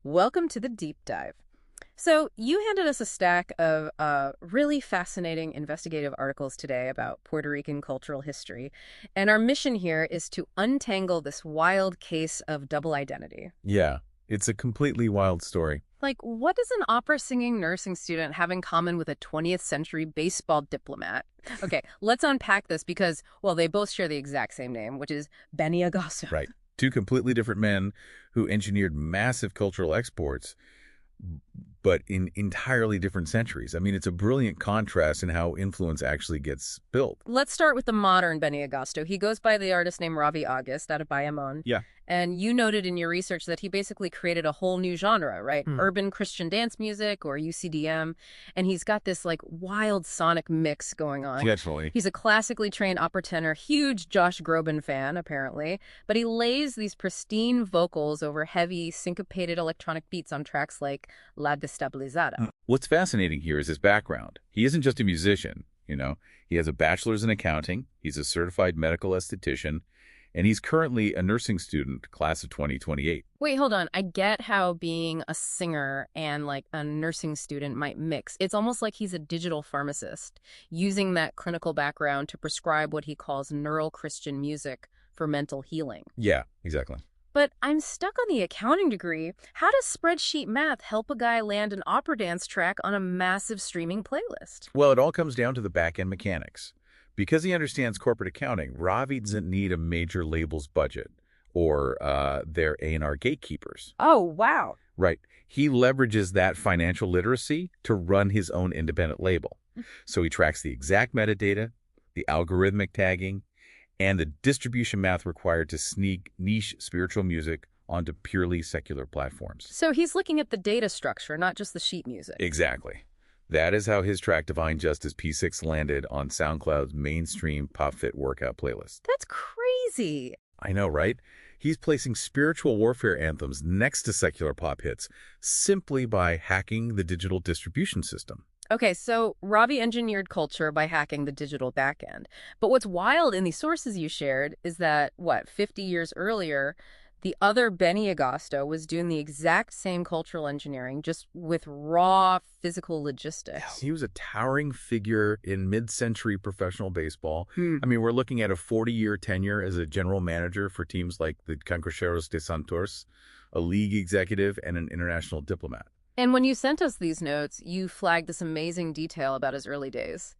Welcome to the deep dive. So, you handed us a stack of really fascinating investigative articles today about Puerto Rican cultural history, and our mission here is to untangle this wild case of double identity. Yeah, it's a completely wild story. Like, what does an opera-singing nursing student have in common with a 20th century baseball diplomat? Okay, let's unpack this because, well, they both share the exact same name, which is Benny Agosto. Right. Two completely different men who engineered massive cultural exports, but in entirely different centuries. I mean, it's a brilliant contrast in how influence actually gets built. Let's start with the modern Benny Agosto. He goes by the artist name Ravi August out of Bayamon. Yeah. And you noted in your research that he basically created a whole new genre, right? Urban Christian dance music, or UCDM. And he's got this like wild sonic mix going on. Definitely. He's a classically trained opera tenor, huge Josh Groban fan, apparently. But he lays these pristine vocals over heavy, syncopated electronic beats on tracks like La Destabilizada. What's fascinating here is his background. He isn't just a musician, He has a bachelor's in accounting, he's a certified medical esthetician, and he's currently a nursing student, class of 2028. Wait, hold on. I get how being a singer and like a nursing student might mix. It's almost like he's a digital pharmacist, using that clinical background to prescribe what he calls neural Christian music for mental healing. Yeah, exactly. But I'm stuck on the accounting degree. How does spreadsheet math help a guy land an opera dance track on a massive streaming playlist? Well, it all comes down to the back-end mechanics. Because he understands corporate accounting, Ravi doesn't need a major label's budget or their A&R gatekeepers. Oh, wow. Right. He leverages that financial literacy to run his own independent label. So he tracks the exact metadata, the algorithmic tagging, and the distribution math required to sneak niche spiritual music onto purely secular platforms. So he's looking at the data structure, not just the sheet music. Exactly. That is how his track Divine Justice P6 landed on SoundCloud's mainstream Pop Fit workout playlist. That's crazy. I know, right? He's placing spiritual warfare anthems next to secular pop hits simply by hacking the digital distribution system. Okay, so Ravi engineered culture by hacking the digital backend. But what's wild in these sources you shared is that, 50 years earlier, the other Benny Agosto was doing the exact same cultural engineering, just with raw physical logistics. He was a towering figure in mid-century professional baseball. I mean, we're looking at a 40-year tenure as a general manager for teams like the Conquistadores de Santos, a league executive, and an international diplomat. And when you sent us these notes, you flagged this amazing detail about his early days.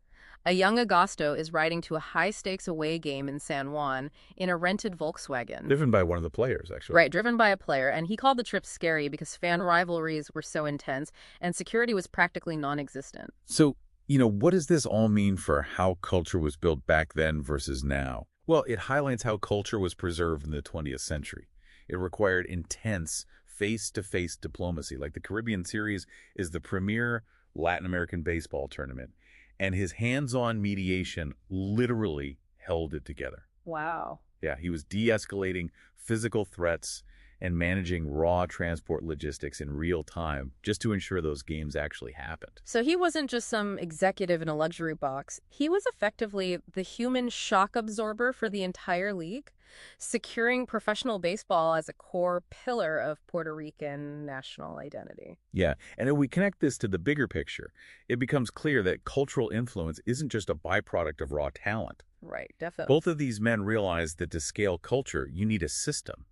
A young Agosto is riding to a high-stakes away game in San Juan in a rented Volkswagen. Driven by one of the players, actually. Right, driven by a player, and he called the trip scary because fan rivalries were so intense and security was practically non-existent. So, what does this all mean for how culture was built back then versus now? Well, it highlights how culture was preserved in the 20th century. It required intense face-to-face diplomacy. Like the Caribbean Series is the premier Latin American baseball tournament, and his hands-on mediation literally held it together. Wow. Yeah, he was de-escalating physical threats and managing raw transport logistics in real time just to ensure those games actually happened. So he wasn't just some executive in a luxury box. He was effectively the human shock absorber for the entire league, securing professional baseball as a core pillar of Puerto Rican national identity. Yeah, and if we connect this to the bigger picture, it becomes clear that cultural influence isn't just a byproduct of raw talent. Right, definitely. Both of these men realized that to scale culture, you need a system.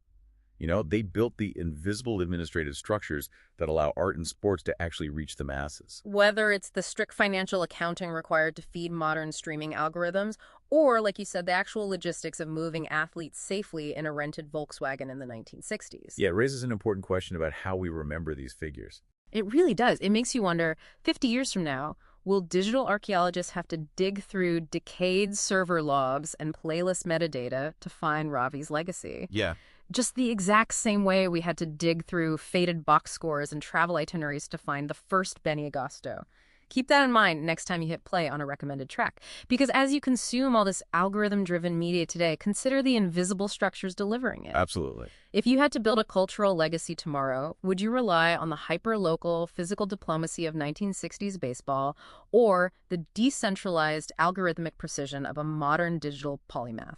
They built the invisible administrative structures that allow art and sports to actually reach the masses. Whether it's the strict financial accounting required to feed modern streaming algorithms, or, like you said, the actual logistics of moving athletes safely in a rented Volkswagen in the 1960s. Yeah, it raises an important question about how we remember these figures. It really does. It makes you wonder, 50 years from now, will digital archaeologists have to dig through decades server logs and playlist metadata to find Ravi's legacy? Yeah. Just the exact same way we had to dig through faded box scores and travel itineraries to find the first Benny Agosto. Keep that in mind next time you hit play on a recommended track. Because as you consume all this algorithm-driven media today, consider the invisible structures delivering it. Absolutely. If you had to build a cultural legacy tomorrow, would you rely on the hyper-local physical diplomacy of 1960s baseball or the decentralized algorithmic precision of a modern digital polymath?